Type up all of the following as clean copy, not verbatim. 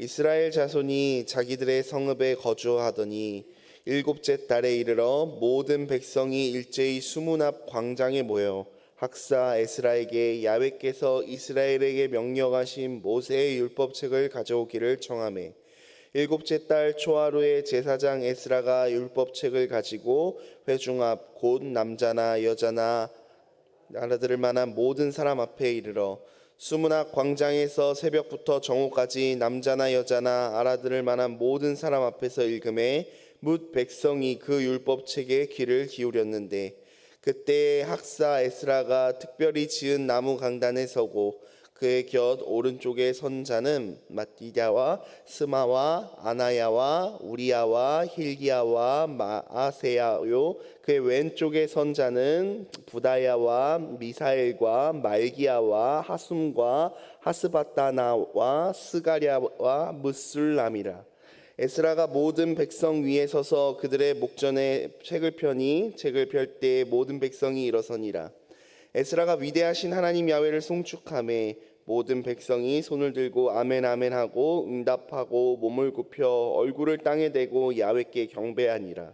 이스라엘 자손이 자기들의 성읍에 거주하더니 일곱째 달에 이르러 모든 백성이 일제히 수문 앞 광장에 모여 학사 에스라에게 야훼께서 이스라엘에게 명령하신 모세의 율법책을 가져오기를 청하매 일곱째 달 초하루에 제사장 에스라가 율법책을 가지고 회중 앞 곧 남자나 여자나 알아들을 만한 모든 사람 앞에 이르러 수문 앞 광장에서 새벽부터 정오까지 남자나 여자나 알아들을 만한 모든 사람 앞에서 읽음에 뭇 백성이 그 율법책에 귀를 기울였는데 그때 학사 에스라가 특별히 지은 나무 강단에 서고 그의 곁 오른쪽에 선 자는 마띠야와 스마와 아나야와 우리야와 힐기야와 마아세야요 그의 왼쪽에 선 자는 부다야와 미사엘과 말기야와 하숨과 하스바다나와 스가랴와 무술람이라. 에스라가 모든 백성 위에 서서 그들의 목전에 책을 펴니 책을 펼 때 모든 백성이 일어서니라. 에스라가 위대하신 하나님 야훼를 송축하매 모든 백성이 손을 들고 아멘 아멘 하고 응답하고 몸을 굽혀 얼굴을 땅에 대고 야훼께 경배하니라.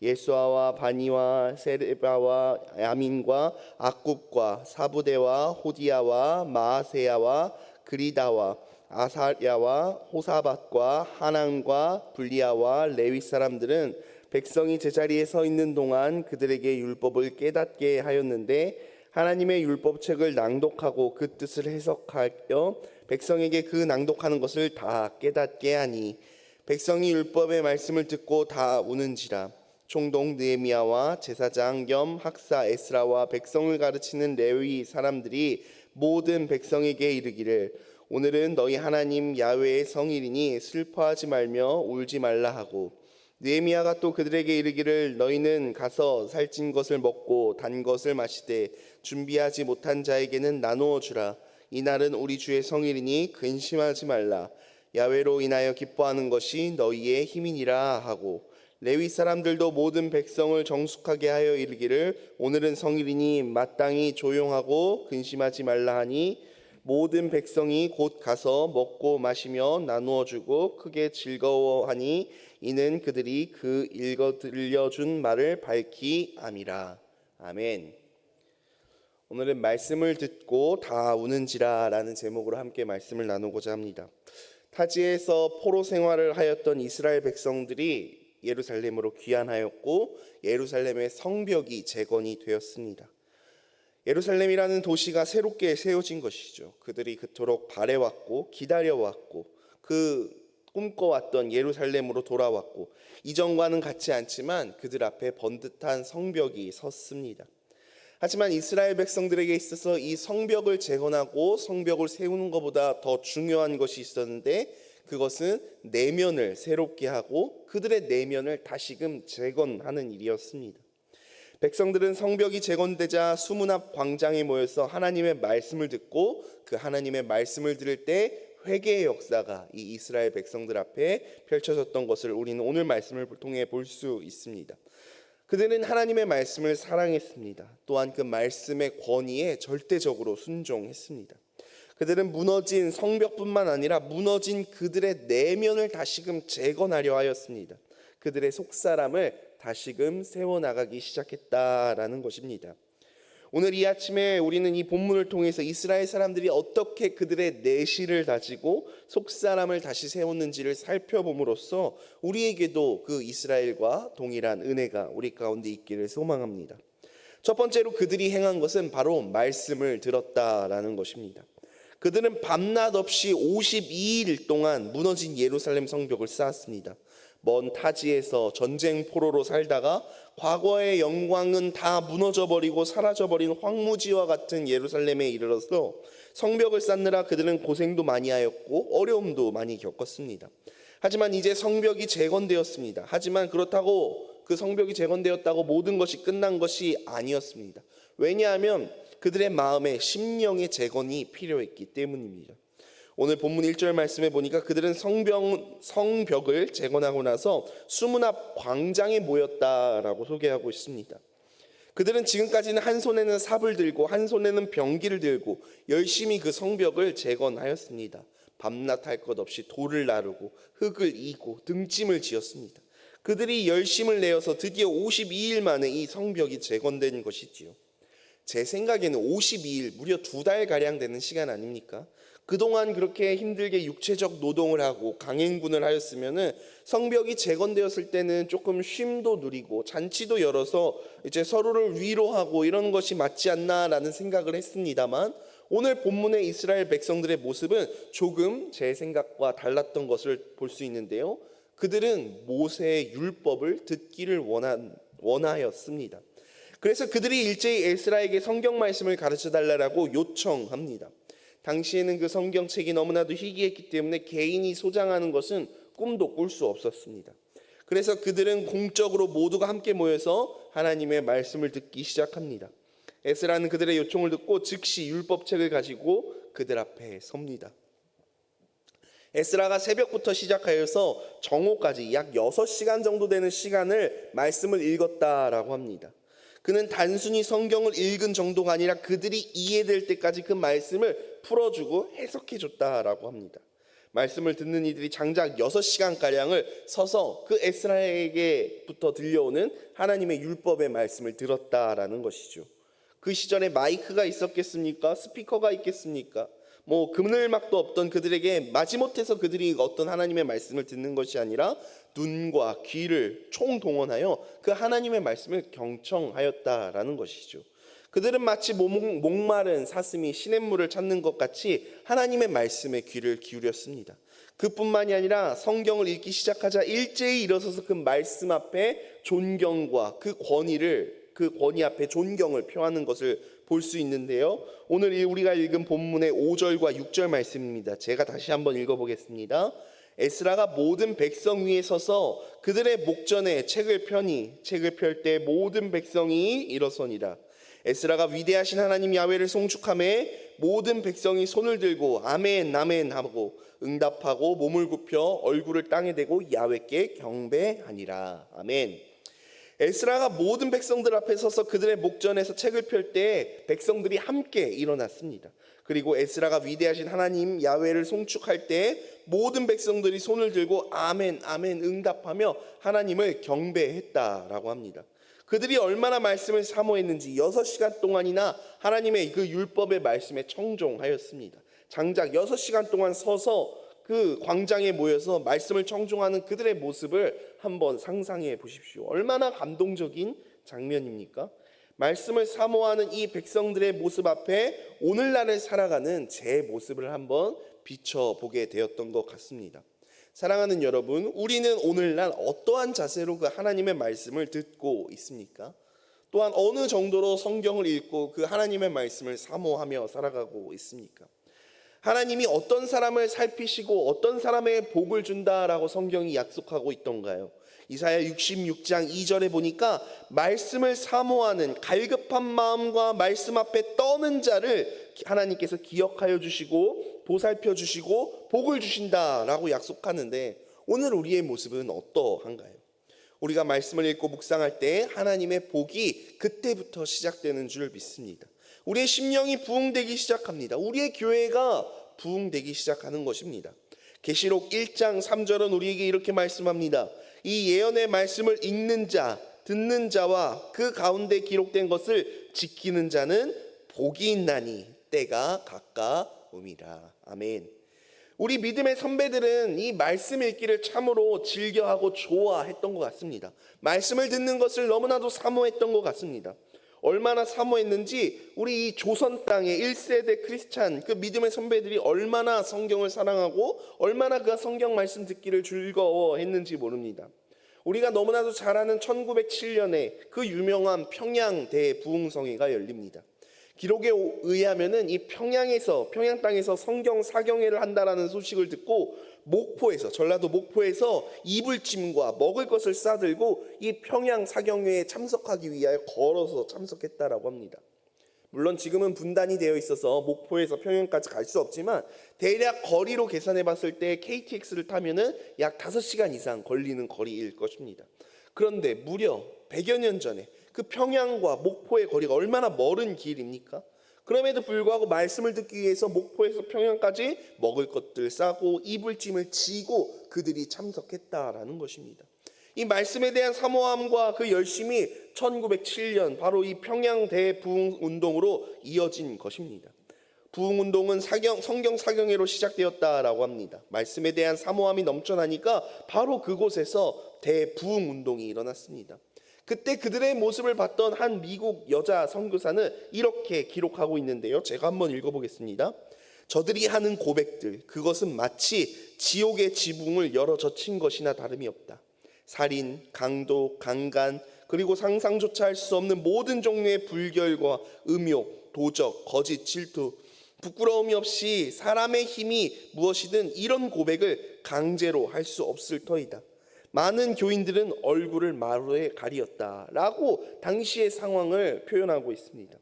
예수아와 바니와 세레바와 야민과 악굽과 사부대와 호디야와 마아세야와 그리다와 아사랴와 호사밧과 하난과 블리야와 레위 사람들은 백성이 제자리에 서 있는 동안 그들에게 율법을 깨닫게 하였는데 하나님의 율법책을 낭독하고 그 뜻을 해석하여 백성에게 그 낭독하는 것을 다 깨닫게 하니 백성이 율법의 말씀을 듣고 다 우는지라. 총독 느헤미야와 제사장 겸 학사 에스라와 백성을 가르치는 레위 사람들이 모든 백성에게 이르기를 오늘은 너희 하나님 야훼의 성일이니 슬퍼하지 말며 울지 말라 하고 느헤미야가 또 그들에게 이르기를 너희는 가서 살찐 것을 먹고 단 것을 마시되 준비하지 못한 자에게는 나누어 주라. 이날은 우리 주의 성일이니 근심하지 말라. 야훼로 인하여 기뻐하는 것이 너희의 힘이니라 하고 레위 사람들도 모든 백성을 정숙하게 하여 이르기를 오늘은 성일이니 마땅히 조용하고 근심하지 말라 하니 모든 백성이 곧 가서 먹고 마시며 나누어 주고 크게 즐거워하니 이는 그들이 그 읽어 들려준 말을 밝히 암이라. 아멘. 오늘은 말씀을 듣고 다 우는지라 라는 제목으로 함께 말씀을 나누고자 합니다. 타지에서 포로 생활을 하였던 이스라엘 백성들이 예루살렘으로 귀환하였고 예루살렘의 성벽이 재건이 되었습니다. 예루살렘이라는 도시가 새롭게 세워진 것이죠. 그들이 그토록 바래왔고 기다려왔고 그 꿈꿔왔던 예루살렘으로 돌아왔고 이전과는 같지 않지만 그들 앞에 번듯한 성벽이 섰습니다. 하지만 이스라엘 백성들에게 있어서 이 성벽을 재건하고 성벽을 세우는 것보다 더 중요한 것이 있었는데 그것은 내면을 새롭게 하고 그들의 내면을 다시금 재건하는 일이었습니다. 백성들은 성벽이 재건되자 수문 앞 광장에 모여서 하나님의 말씀을 듣고 그 하나님의 말씀을 들을 때 회개의 역사가 이 이스라엘 백성들 앞에 펼쳐졌던 것을 우리는 오늘 말씀을 통해 볼 수 있습니다. 그들은 하나님의 말씀을 사랑했습니다. 또한 그 말씀의 권위에 절대적으로 순종했습니다. 그들은 무너진 성벽뿐만 아니라 무너진 그들의 내면을 다시금 재건하려 하였습니다. 그들의 속사람을 다시금 세워나가기 시작했다라는 것입니다. 오늘 이 아침에 우리는 이 본문을 통해서 이스라엘 사람들이 어떻게 그들의 내실을 다지고 속사람을 다시 세웠는지를 살펴봄으로써 우리에게도 그 이스라엘과 동일한 은혜가 우리 가운데 있기를 소망합니다. 첫 번째로 그들이 행한 것은 바로 말씀을 들었다라는 것입니다. 그들은 밤낮 없이 52일 동안 무너진 예루살렘 성벽을 쌓았습니다. 먼 타지에서 전쟁 포로로 살다가 과거의 영광은 다 무너져버리고 사라져버린 황무지와 같은 예루살렘에 이르러서 성벽을 쌓느라 그들은 고생도 많이 하였고 어려움도 많이 겪었습니다. 하지만 이제 성벽이 재건되었습니다. 하지만 그렇다고 그 성벽이 재건되었다고 모든 것이 끝난 것이 아니었습니다. 왜냐하면 그들의 마음에 심령의 재건이 필요했기 때문입니다. 오늘 본문 1절 말씀에 보니까 그들은 성벽을 재건하고 나서 수문 앞 광장에 모였다라고 소개하고 있습니다. 그들은 지금까지는 한 손에는 삽을 들고 한 손에는 병기를 들고 열심히 그 성벽을 재건하였습니다. 밤낮 할 것 없이 돌을 나르고 흙을 이고 등짐을 지었습니다. 그들이 열심을 내어서 드디어 52일 만에 이 성벽이 재건된 것이지요. 제 생각에는 52일, 무려 2달가량 되는 시간 아닙니까? 그동안 그렇게 힘들게 육체적 노동을 하고 강행군을 하였으면은 성벽이 재건되었을 때는 조금 쉼도 누리고 잔치도 열어서 이제 서로를 위로하고 이런 것이 맞지 않나라는 생각을 했습니다만, 오늘 본문의 이스라엘 백성들의 모습은 조금 제 생각과 달랐던 것을 볼 수 있는데요. 그들은 모세의 율법을 듣기를 원하였습니다. 그래서 그들이 일제히 에스라에게 성경 말씀을 가르쳐 달라고 요청합니다. 당시에는 그 성경책이 너무나도 희귀했기 때문에 개인이 소장하는 것은 꿈도 꿀 수 없었습니다. 그래서 그들은 공적으로 모두가 함께 모여서 하나님의 말씀을 듣기 시작합니다. 에스라는 그들의 요청을 듣고 즉시 율법책을 가지고 그들 앞에 섭니다. 에스라가 새벽부터 시작하여서 정오까지 약 6시간 정도 되는 시간을 말씀을 읽었다라고 합니다. 그는 단순히 성경을 읽은 정도가 아니라 그들이 이해될 때까지 그 말씀을 풀어주고 해석해줬다라고 합니다. 말씀을 듣는 이들이 장작 6시간가량을 서서 그 에스라에게부터 들려오는 하나님의 율법의 말씀을 들었다라는 것이죠. 그 시절에 마이크가 있었겠습니까? 스피커가 있겠습니까? 그늘막도 없던 그들에게 마지못해서 그들이 어떤 하나님의 말씀을 듣는 것이 아니라 눈과 귀를 총동원하여 그 하나님의 말씀을 경청하였다라는 것이죠. 그들은 마치 목마른 사슴이 시냇물을 찾는 것 같이 하나님의 말씀에 귀를 기울였습니다. 그뿐만이 아니라 성경을 읽기 시작하자 일제히 일어서서 그 말씀 앞에 존경과 그 권위 앞에 존경을 표하는 것을 볼 수 있는데요. 오늘 우리가 읽은 본문의 5절과 6절 말씀입니다. 제가 다시 한번 읽어보겠습니다. 에스라가 모든 백성 위에 서서 그들의 목전에 책을 펴니 책을 펼 때 모든 백성이 일어서니라. 에스라가 위대하신 하나님 야훼를 송축하매 모든 백성이 손을 들고 아멘 아멘 하고 응답하고 몸을 굽혀 얼굴을 땅에 대고 야훼께 경배하니라. 아멘. 에스라가 모든 백성들 앞에 서서 그들의 목전에서 책을 펼 때 백성들이 함께 일어났습니다. 그리고 에스라가 위대하신 하나님 야훼를 송축할 때 모든 백성들이 손을 들고 아멘 아멘 응답하며 하나님을 경배했다라고 합니다. 그들이 얼마나 말씀을 사모했는지 6시간 동안이나 하나님의 그 율법의 말씀에 청종하였습니다. 장작 6시간 동안 서서 그 광장에 모여서 말씀을 청종하는 그들의 모습을 한번 상상해 보십시오. 얼마나 감동적인 장면입니까? 말씀을 사모하는 이 백성들의 모습 앞에 오늘날을 살아가는 제 모습을 한번 비춰보게 되었던 것 같습니다. 사랑하는 여러분, 우리는 오늘날 어떠한 자세로 그 하나님의 말씀을 듣고 있습니까? 또한 어느 정도로 성경을 읽고 그 하나님의 말씀을 사모하며 살아가고 있습니까? 하나님이 어떤 사람을 살피시고 어떤 사람의 복을 준다라고 성경이 약속하고 있던가요? 이사야 66장 2절에 보니까 말씀을 사모하는 갈급한 마음과 말씀 앞에 떠는 자를 하나님께서 기억하여 주시고 보살펴 주시고 복을 주신다라고 약속하는데, 오늘 우리의 모습은 어떠한가요? 우리가 말씀을 읽고 묵상할 때 하나님의 복이 그때부터 시작되는 줄 믿습니다. 우리의 심령이 부흥되기 시작합니다. 우리의 교회가 부흥되기 시작하는 것입니다. 계시록 1장 3절은 우리에게 이렇게 말씀합니다. 이 예언의 말씀을 읽는 자, 듣는 자와 그 가운데 기록된 것을 지키는 자는 복이 있나니 때가 가까움이라. 아멘. 우리 믿음의 선배들은 이 말씀 읽기를 참으로 즐겨하고 좋아했던 것 같습니다. 말씀을 듣는 것을 너무나도 사모했던 것 같습니다. 얼마나 사모했는지 우리 이 조선 땅의 1세대 크리스찬 그 믿음의 선배들이 얼마나 성경을 사랑하고 얼마나 그 성경 말씀 듣기를 즐거워했는지 모릅니다. 우리가 너무나도 잘 아는 1907년에 그 유명한 평양 대부흥성회가 열립니다. 기록에 의하면은 이 평양 땅에서 성경 사경회를 한다라는 소식을 듣고 전라도 목포에서 이불짐과 먹을 것을 싸들고 이 평양 사경회에 참석하기 위하여 걸어서 참석했다라고 합니다. 물론 지금은 분단이 되어 있어서 목포에서 평양까지 갈 수 없지만 대략 거리로 계산해 봤을 때 KTX를 타면은 약 5시간 이상 걸리는 거리일 것입니다. 그런데 무려 100여 년 전에 그 평양과 목포의 거리가 얼마나 멀은 길입니까? 그럼에도 불구하고 말씀을 듣기 위해서 목포에서 평양까지 먹을 것들 싸고 이불짐을 지고 그들이 참석했다라는 것입니다. 이 말씀에 대한 사모함과 그 열심이 1907년 바로 이 평양 대부흥운동으로 이어진 것입니다. 부흥운동은 성경 사경회로 시작되었다라고 합니다. 말씀에 대한 사모함이 넘쳐나니까 바로 그곳에서 대부흥운동이 일어났습니다. 그때 그들의 모습을 봤던 한 미국 여자 선교사는 이렇게 기록하고 있는데요. 제가 한번 읽어보겠습니다. 저들이 하는 고백들, 그것은 마치 지옥의 지붕을 열어 젖힌 것이나 다름이 없다. 살인, 강도, 강간, 그리고 상상조차 할 수 없는 모든 종류의 불결과 음욕, 도적, 거짓, 질투, 부끄러움이 없이 사람의 힘이 무엇이든 이런 고백을 강제로 할 수 없을 터이다. 많은 교인들은 얼굴을 마루에 가리었다라고 당시의 상황을 표현하고 있습니다.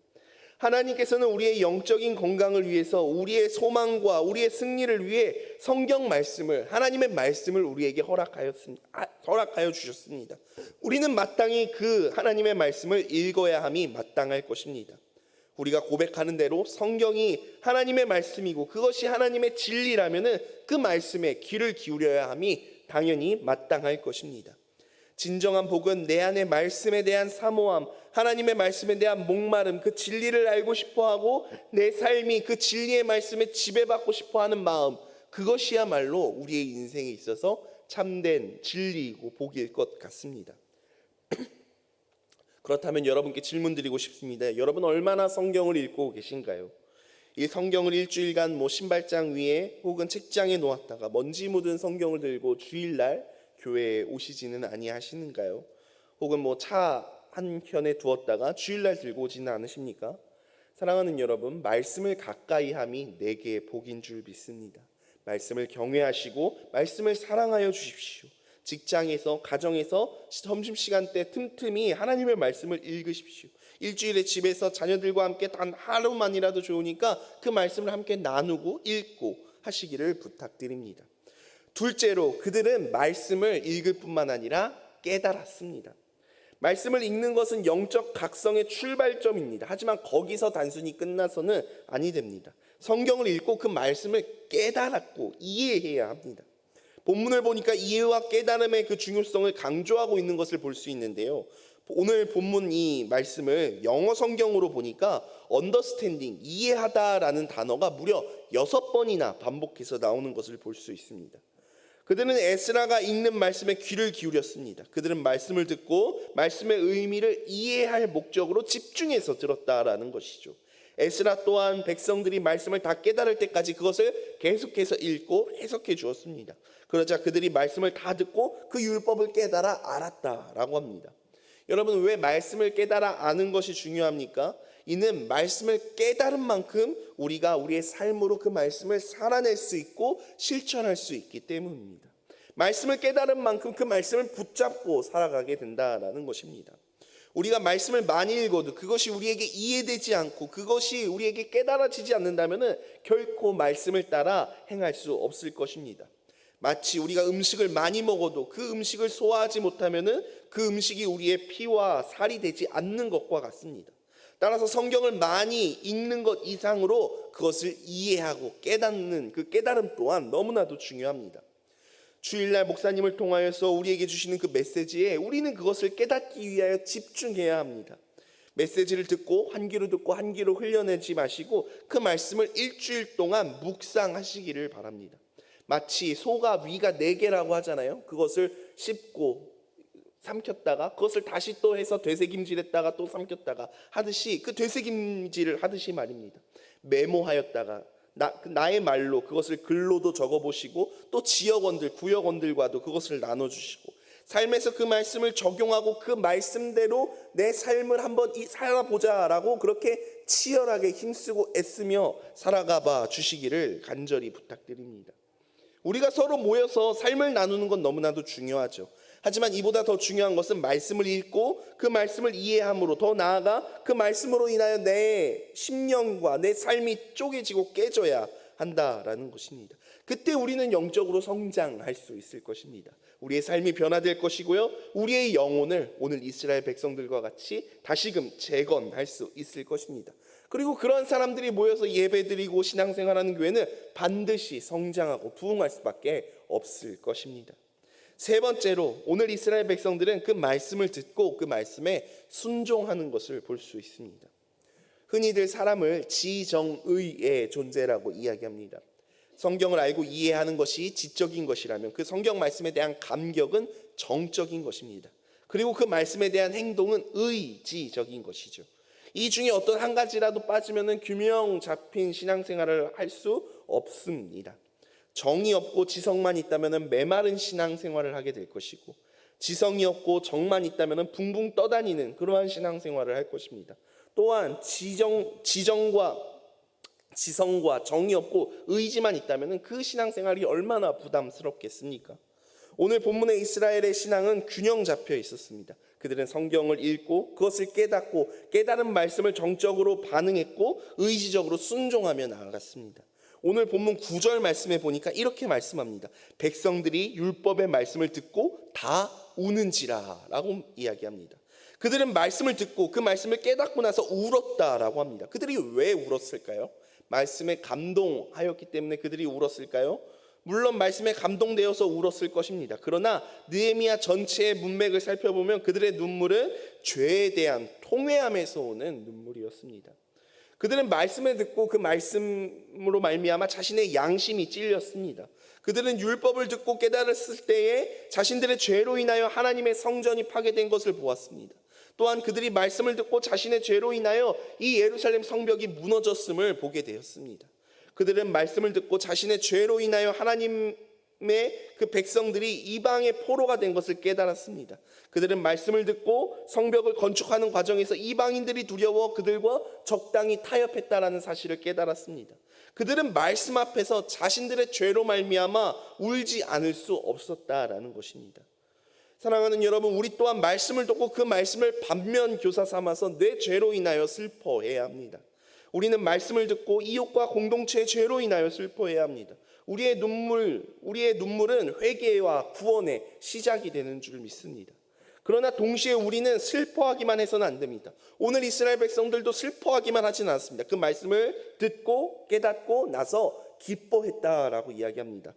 하나님께서는 우리의 영적인 건강을 위해서 우리의 소망과 우리의 승리를 위해 성경 말씀을, 하나님의 말씀을 우리에게 허락하여 주셨습니다. 우리는 마땅히 그 하나님의 말씀을 읽어야 함이 마땅할 것입니다. 우리가 고백하는 대로 성경이 하나님의 말씀이고 그것이 하나님의 진리라면은 그 말씀에 귀를 기울여야 함이 당연히 마땅할 것입니다. 진정한 복은 내 안에 말씀에 대한 사모함, 하나님의 말씀에 대한 목마름, 그 진리를 알고 싶어하고 내 삶이 그 진리의 말씀에 지배받고 싶어하는 마음, 그것이야말로 우리의 인생에 있어서 참된 진리이고 복일 것 같습니다. 그렇다면 여러분께 질문 드리고 싶습니다. 여러분 얼마나 성경을 읽고 계신가요? 이 성경을 일주일간 신발장 위에 혹은 책장에 놓았다가 먼지 묻은 성경을 들고 주일날 교회에 오시지는 아니하시는가요? 혹은 차 한켠에 두었다가 주일날 들고 오지는 않으십니까? 사랑하는 여러분, 말씀을 가까이 함이 내게 복인 줄 믿습니다. 말씀을 경외하시고 말씀을 사랑하여 주십시오. 직장에서, 가정에서 점심시간 때 틈틈이 하나님의 말씀을 읽으십시오. 일주일에 집에서 자녀들과 함께 단 하루만이라도 좋으니까 그 말씀을 함께 나누고 읽고 하시기를 부탁드립니다. 둘째로, 그들은 말씀을 읽을 뿐만 아니라 깨달았습니다. 말씀을 읽는 것은 영적 각성의 출발점입니다. 하지만 거기서 단순히 끝나서는 아니 됩니다. 성경을 읽고 그 말씀을 깨달았고 이해해야 합니다. 본문을 보니까 이해와 깨달음의 그 중요성을 강조하고 있는 것을 볼 수 있는데요. 오늘 본문 이 말씀을 영어 성경으로 보니까 understanding, 이해하다라는 단어가 무려 6번이나 반복해서 나오는 것을 볼 수 있습니다. 그들은 에스라가 읽는 말씀에 귀를 기울였습니다. 그들은 말씀을 듣고 말씀의 의미를 이해할 목적으로 집중해서 들었다라는 것이죠. 에스라 또한 백성들이 말씀을 다 깨달을 때까지 그것을 계속해서 읽고 해석해 주었습니다. 그러자 그들이 말씀을 다 듣고 그 율법을 깨달아 알았다라고 합니다. 여러분, 왜 말씀을 깨달아 아는 것이 중요합니까? 이는 말씀을 깨달은 만큼 우리가 우리의 삶으로 그 말씀을 살아낼 수 있고 실천할 수 있기 때문입니다. 말씀을 깨달은 만큼 그 말씀을 붙잡고 살아가게 된다라는 것입니다. 우리가 말씀을 많이 읽어도 그것이 우리에게 이해되지 않고 그것이 우리에게 깨달아지지 않는다면 결코 말씀을 따라 행할 수 없을 것입니다. 마치 우리가 음식을 많이 먹어도 그 음식을 소화하지 못하면 그 음식이 우리의 피와 살이 되지 않는 것과 같습니다. 따라서 성경을 많이 읽는 것 이상으로 그것을 이해하고 깨닫는 그 깨달음 또한 너무나도 중요합니다. 주일날 목사님을 통하여서 우리에게 주시는 그 메시지에 우리는 그것을 깨닫기 위하여 집중해야 합니다. 메시지를 듣고 한 귀로 듣고 한 귀로 흘려내지 마시고 그 말씀을 일주일 동안 묵상하시기를 바랍니다. 마치 소가 위가 4개라고 하잖아요. 그것을 씹고 삼켰다가 그것을 다시 또 해서 되새김질했다가 또 삼켰다가 하듯이 그 되새김질을 하듯이 말입니다. 메모하였다가 나의 말로 그것을 글로도 적어보시고 또 지역원들, 구역원들과도 그것을 나눠주시고 삶에서 그 말씀을 적용하고 그 말씀대로 내 삶을 한번 살아보자라고 그렇게 치열하게 힘쓰고 애쓰며 살아가봐 주시기를 간절히 부탁드립니다. 우리가 서로 모여서 삶을 나누는 건 너무나도 중요하죠. 하지만 이보다 더 중요한 것은 말씀을 읽고 그 말씀을 이해함으로 더 나아가 그 말씀으로 인하여 내 심령과 내 삶이 쪼개지고 깨져야 한다라는 것입니다. 그때 우리는 영적으로 성장할 수 있을 것입니다. 우리의 삶이 변화될 것이고요. 우리의 영혼을 오늘 이스라엘 백성들과 같이 다시금 재건할 수 있을 것입니다. 그리고 그런 사람들이 모여서 예배드리고 신앙생활하는 교회는 반드시 성장하고 부흥할 수밖에 없을 것입니다. 세 번째로 오늘 이스라엘 백성들은 그 말씀을 듣고 그 말씀에 순종하는 것을 볼 수 있습니다. 흔히들 사람을 지정의의 존재라고 이야기합니다. 성경을 알고 이해하는 것이 지적인 것이라면 그 성경 말씀에 대한 감격은 정적인 것입니다. 그리고 그 말씀에 대한 행동은 의지적인 것이죠. 이 중에 어떤 한 가지라도 빠지면 균형 잡힌 신앙생활을 할 수 없습니다. 정이 없고 지성만 있다면 메마른 신앙생활을 하게 될 것이고, 지성이 없고 정만 있다면 붕붕 떠다니는 그러한 신앙생활을 할 것입니다. 또한 지성과 정이 없고 의지만 있다면 그 신앙생활이 얼마나 부담스럽겠습니까? 오늘 본문의 이스라엘의 신앙은 균형 잡혀 있었습니다. 그들은 성경을 읽고 그것을 깨닫고 깨달은 말씀을 정적으로 반응했고 의지적으로 순종하며 나아갔습니다. 오늘 본문 9절 말씀에 보니까 이렇게 말씀합니다. 백성들이 율법의 말씀을 듣고 다 우는지라 라고 이야기합니다. 그들은 말씀을 듣고 그 말씀을 깨닫고 나서 울었다라고 합니다. 그들이 왜 울었을까요? 말씀에 감동하였기 때문에 그들이 울었을까요? 물론 말씀에 감동되어서 울었을 것입니다. 그러나 느헤미야 전체의 문맥을 살펴보면 그들의 눈물은 죄에 대한 통회함에서 오는 눈물이었습니다. 그들은 말씀을 듣고 그 말씀으로 말미암아 자신의 양심이 찔렸습니다. 그들은 율법을 듣고 깨달았을 때에 자신들의 죄로 인하여 하나님의 성전이 파괴된 것을 보았습니다. 또한 그들이 말씀을 듣고 자신의 죄로 인하여 이 예루살렘 성벽이 무너졌음을 보게 되었습니다. 그들은 말씀을 듣고 자신의 죄로 인하여 하나님의 그 백성들이 이방의 포로가 된 것을 깨달았습니다. 그들은 말씀을 듣고 성벽을 건축하는 과정에서 이방인들이 두려워 그들과 적당히 타협했다라는 사실을 깨달았습니다. 그들은 말씀 앞에서 자신들의 죄로 말미암아 울지 않을 수 없었다라는 것입니다. 사랑하는 여러분, 우리 또한 말씀을 듣고 그 말씀을 반면 교사 삼아서 내 죄로 인하여 슬퍼해야 합니다. 우리는 말씀을 듣고 이웃과 공동체의 죄로 인하여 슬퍼해야 합니다. 우리의 눈물은 회개와 구원의 시작이 되는 줄 믿습니다. 그러나 동시에 우리는 슬퍼하기만 해서는 안 됩니다. 오늘 이스라엘 백성들도 슬퍼하기만 하지는 않습니다. 그 말씀을 듣고 깨닫고 나서 기뻐했다라고 이야기합니다.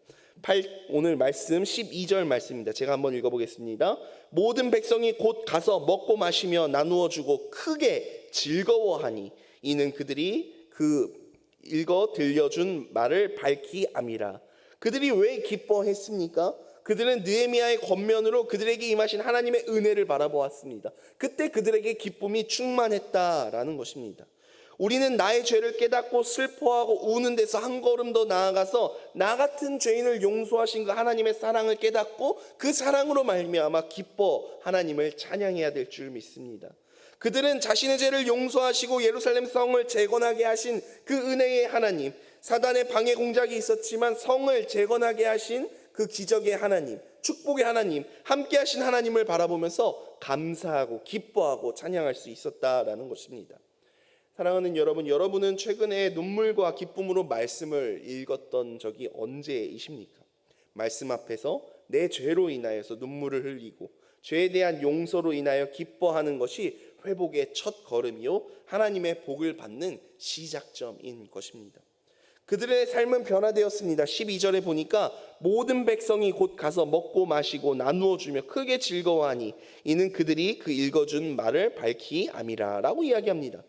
오늘 말씀 12절 말씀입니다. 제가 한번 읽어보겠습니다. 모든 백성이 곧 가서 먹고 마시며 나누어 주고 크게 즐거워하니 이는 그들이 그 읽어 들려준 말을 밝히 암이라. 그들이 왜 기뻐했습니까? 그들은 느헤미야의 권면으로 그들에게 임하신 하나님의 은혜를 바라보았습니다. 그때 그들에게 기쁨이 충만했다라는 것입니다. 우리는 나의 죄를 깨닫고 슬퍼하고 우는 데서 한 걸음 더 나아가서 나 같은 죄인을 용서하신 그 하나님의 사랑을 깨닫고 그 사랑으로 말미암아 기뻐 하나님을 찬양해야 될 줄 믿습니다. 그들은 자신의 죄를 용서하시고 예루살렘 성을 재건하게 하신 그 은혜의 하나님, 사단의 방해 공작이 있었지만 성을 재건하게 하신 그 기적의 하나님, 축복의 하나님, 함께 하신 하나님을 바라보면서 감사하고 기뻐하고 찬양할 수 있었다라는 것입니다. 사랑하는 여러분, 여러분은 최근에 눈물과 기쁨으로 말씀을 읽었던 적이 언제이십니까? 말씀 앞에서 내 죄로 인하여서 눈물을 흘리고 죄에 대한 용서로 인하여 기뻐하는 것이 회복의 첫 걸음이요 하나님의 복을 받는 시작점인 것입니다. 그들의 삶은 변화되었습니다. 12절에 보니까 모든 백성이 곧 가서 먹고 마시고 나누어 주며 크게 즐거워하니 이는 그들이 그 읽어준 말을 밝히 암이라 라고 이야기합니다.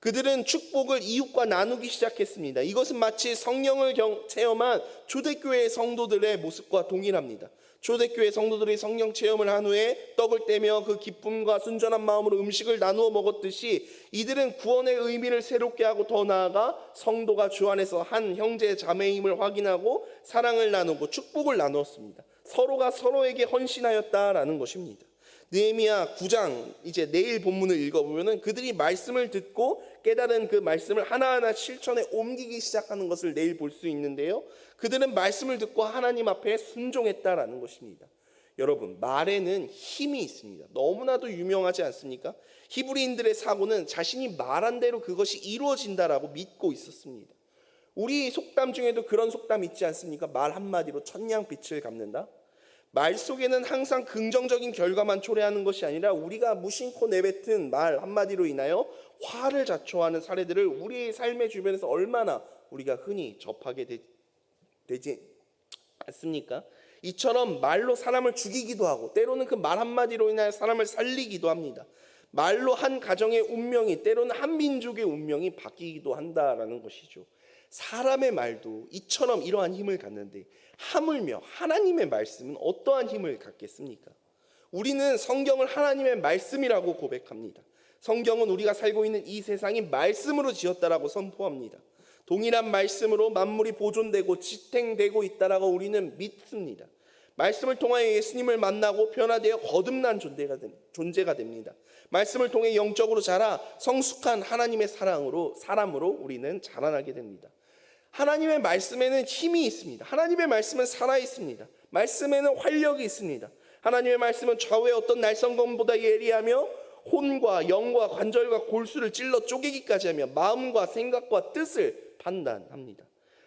그들은 축복을 이웃과 나누기 시작했습니다. 이것은 마치 성령을 체험한 초대교회 성도들의 모습과 동일합니다. 초대교회 성도들이 성령 체험을 한 후에 떡을 떼며 그 기쁨과 순전한 마음으로 음식을 나누어 먹었듯이 이들은 구원의 의미를 새롭게 하고 더 나아가 성도가 주 안에서 한 형제 자매임을 확인하고 사랑을 나누고 축복을 나누었습니다. 서로가 서로에게 헌신하였다라는 것입니다. 느헤미야 9장 이제 내일 본문을 읽어보면 그들이 말씀을 듣고 깨달은 그 말씀을 하나하나 실천에 옮기기 시작하는 것을 내일 볼 수 있는데요. 그들은 말씀을 듣고 하나님 앞에 순종했다라는 것입니다. 여러분, 말에는 힘이 있습니다. 너무나도 유명하지 않습니까? 히브리인들의 사고는 자신이 말한 대로 그것이 이루어진다라고 믿고 있었습니다. 우리 속담 중에도 그런 속담 있지 않습니까? 말 한마디로 천냥빛을 갚는다. 말 속에는 항상 긍정적인 결과만 초래하는 것이 아니라 우리가 무심코 내뱉은 말 한마디로 인하여 화를 자초하는 사례들을 우리의 삶의 주변에서 얼마나 우리가 흔히 접하게 되지 않습니까? 이처럼 말로 사람을 죽이기도 하고 때로는 그 말 한마디로 인하여 사람을 살리기도 합니다. 말로 한 가정의 운명이 때로는 한 민족의 운명이 바뀌기도 한다라는 것이죠. 사람의 말도 이처럼 이러한 힘을 갖는데 하물며 하나님의 말씀은 어떠한 힘을 갖겠습니까? 우리는 성경을 하나님의 말씀이라고 고백합니다. 성경은 우리가 살고 있는 이 세상이 말씀으로 지었다라고 선포합니다. 동일한 말씀으로 만물이 보존되고 지탱되고 있다라고 우리는 믿습니다. 말씀을 통하여 예수님을 만나고 변화되어 거듭난 존재가 됩니다. 말씀을 통해 영적으로 자라 성숙한 하나님의 사람으로 우리는 자라나게 됩니다. 하나님의 말씀에는 힘이 있습니다. 하나님의 말씀은 살아 있습니다. 말씀에는 활력이 있습니다. 하나님의 말씀은 좌우의 어떤 날성검보다 예리하며 혼과 영과 관절과 골수를 찔러 쪼개기까지 하며 마음과 생각과 뜻을 판단합니다.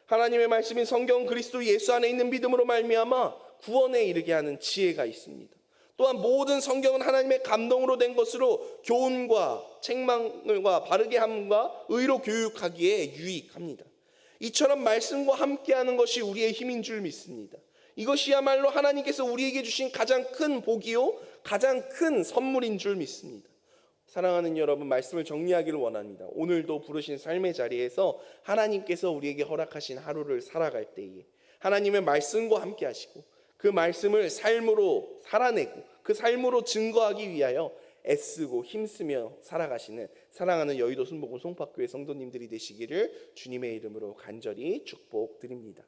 하나님의 말씀인 성경 그리스도 예수 안에 있는 믿음으로 말미암아 구원에 이르게 하는 지혜가 있습니다. 또한 모든 성경은 하나님의 감동으로 된 것으로 교훈과 책망과 바르게 함과 의로 교육하기에 유익합니다. 이처럼 말씀과 함께하는 것이 우리의 힘인 줄 믿습니다. 이것이야말로 하나님께서 우리에게 주신 가장 큰 복이요 가장 큰 선물인 줄 믿습니다. 사랑하는 여러분, 말씀을 정리하기를 원합니다. 오늘도 부르신 삶의 자리에서 하나님께서 우리에게 허락하신 하루를 살아갈 때에 하나님의 말씀과 함께 하시고 그 말씀을 삶으로 살아내고 그 삶으로 증거하기 위하여 애쓰고 힘쓰며 살아가시는 사랑하는 여의도 순복음 송파교회 성도님들이 되시기를 주님의 이름으로 간절히 축복드립니다.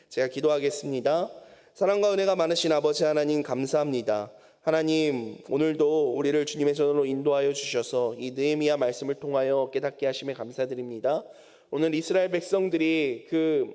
제가 기도하겠습니다. 사랑과 은혜가 많으신 아버지 하나님 감사합니다. 하나님, 오늘도 우리를 주님의 전으로 인도하여 주셔서 이 느헤미야 말씀을 통하여 깨닫게 하심에 감사드립니다. 오늘 이스라엘 백성들이 그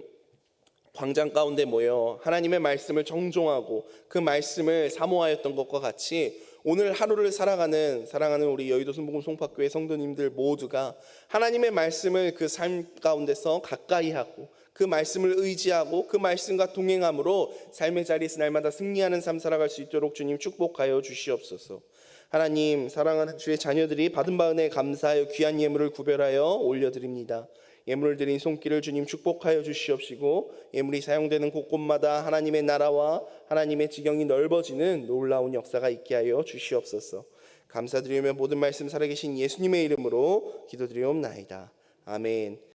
광장 가운데 모여 하나님의 말씀을 정종하고 그 말씀을 사모하였던 것과 같이 오늘 하루를 살아가는 사랑하는 우리 여의도 순복음 송파교회 성도님들 모두가 하나님의 말씀을 그 삶 가운데서 가까이 하고 그 말씀을 의지하고 그 말씀과 동행함으로 삶의 자리에서 날마다 승리하는 삶 살아갈 수 있도록 주님 축복하여 주시옵소서. 하나님, 사랑하는 주의 자녀들이 받은 바 은혜에 감사하여 귀한 예물을 구별하여 올려드립니다. 예물을 드린 손길을 주님 축복하여 주시옵시고 예물이 사용되는 곳곳마다 하나님의 나라와 하나님의 지경이 넓어지는 놀라운 역사가 있게 하여 주시옵소서. 감사드리며 모든 말씀 살아계신 예수님의 이름으로 기도드리옵나이다. 아멘.